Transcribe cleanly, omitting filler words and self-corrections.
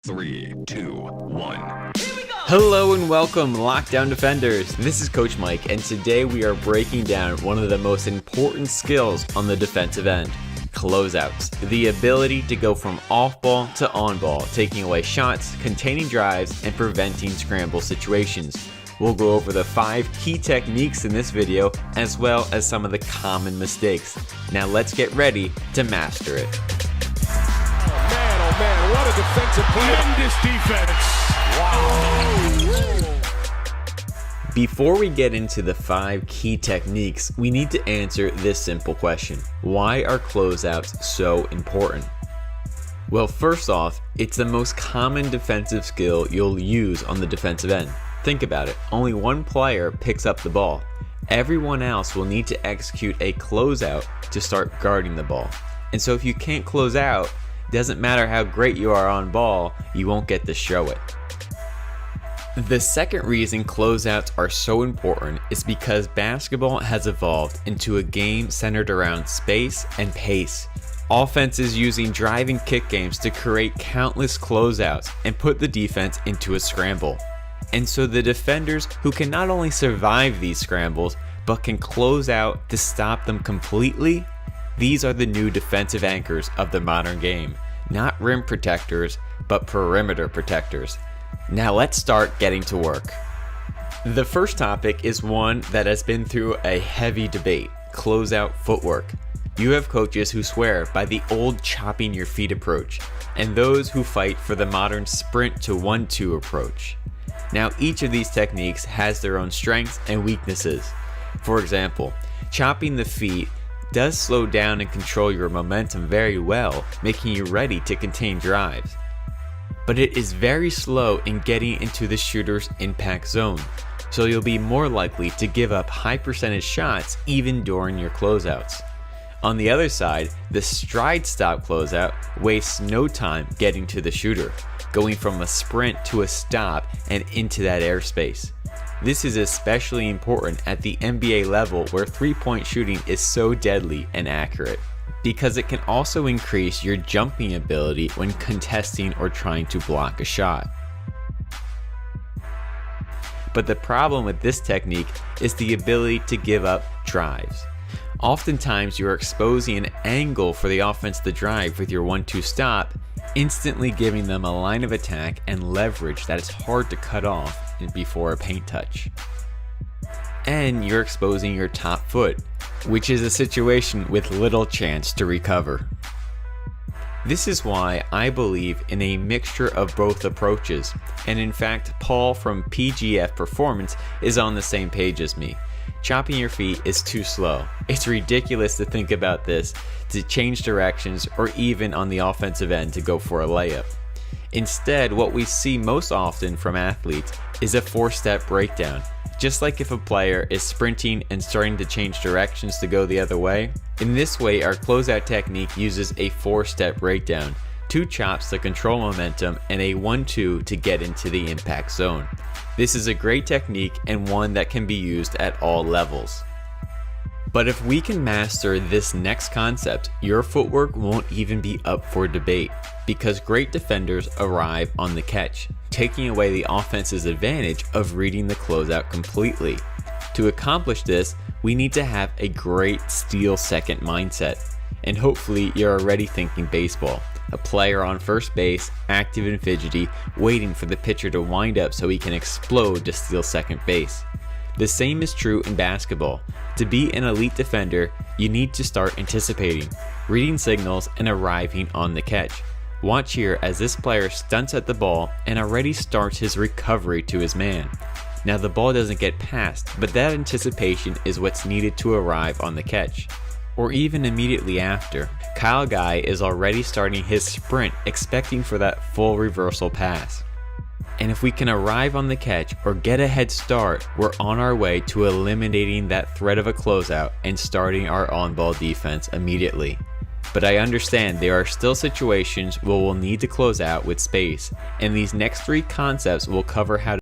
3, 2, 1. Hello and welcome, Lockdown Defenders. This is Coach Mike, and today we are breaking down one of the most important skills on the defensive end, closeouts. The ability to go from off ball to on ball, taking away shots, containing drives, and preventing scramble situations. We'll go over the 5 key techniques in this video, as well as some of the common mistakes. Now let's get ready to master it. Oh man, what a defensive play. Tremendous defense. Wow. Before we get into the 5 key techniques, we need to answer this simple question. Why are closeouts so important? Well, first off, it's the most common defensive skill you'll use on the defensive end. Think about it, only one player picks up the ball. Everyone else will need to execute a closeout to start guarding the ball. And so if you can't close out, doesn't matter how great you are on ball, you won't get to show it. The second reason closeouts are so important is because basketball has evolved into a game centered around space and pace. Offenses using driving kick games to create countless closeouts and put the defense into a scramble. And so the defenders who can not only survive these scrambles, but can close out to stop them completely, these are the new defensive anchors of the modern game. Not rim protectors, but perimeter protectors. Now let's start getting to work. The first topic is one that has been through a heavy debate, closeout footwork. You have coaches who swear by the old chopping your feet approach, and those who fight for the modern sprint to 1-2 approach. Now each of these techniques has their own strengths and weaknesses. For example, chopping the feet does slow down and control your momentum very well, making you ready to contain drives. But it is very slow in getting into the shooter's impact zone, so you'll be more likely to give up high percentage shots even during your closeouts. On the other side, the stride stop closeout wastes no time getting to the shooter, going from a sprint to a stop and into that airspace. This is especially important at the NBA level where three-point shooting is so deadly and accurate, because it can also increase your jumping ability when contesting or trying to block a shot. But the problem with this technique is the ability to give up drives. Oftentimes you are exposing an angle for the offense to drive with your 1-2 stop, instantly giving them a line of attack and leverage that is hard to cut off before a paint touch. And you're exposing your top foot, which is a situation with little chance to recover. This is why I believe in a mixture of both approaches, and in fact Paul from PGF Performance is on the same page as me. Chopping your feet is too slow. It's ridiculous to think about this, to change directions, or even on the offensive end to go for a layup. Instead, what we see most often from athletes is a 4-step breakdown. Just like if a player is sprinting and starting to change directions to go the other way. In this way, our closeout technique uses a 4-step breakdown, 2 chops to control momentum, and a 1-2 to get into the impact zone. This is a great technique and one that can be used at all levels. But if we can master this next concept, your footwork won't even be up for debate, because great defenders arrive on the catch, taking away the offense's advantage of reading the closeout completely. To accomplish this, we need to have a great steal second mindset, and hopefully you're already thinking baseball. A player on first base, active and fidgety, waiting for the pitcher to wind up so he can explode to steal second base. The same is true in basketball. To be an elite defender, you need to start anticipating, reading signals, and arriving on the catch. Watch here as this player stunts at the ball and already starts his recovery to his man. Now the ball doesn't get passed, but that anticipation is what's needed to arrive on the catch. Or even immediately after, Kyle Guy is already starting his sprint expecting for that full reversal pass. And if we can arrive on the catch or get a head start, we're on our way to eliminating that threat of a closeout and starting our on-ball defense immediately. But I understand there are still situations where we'll need to close out with space, and these next 3 concepts will cover how to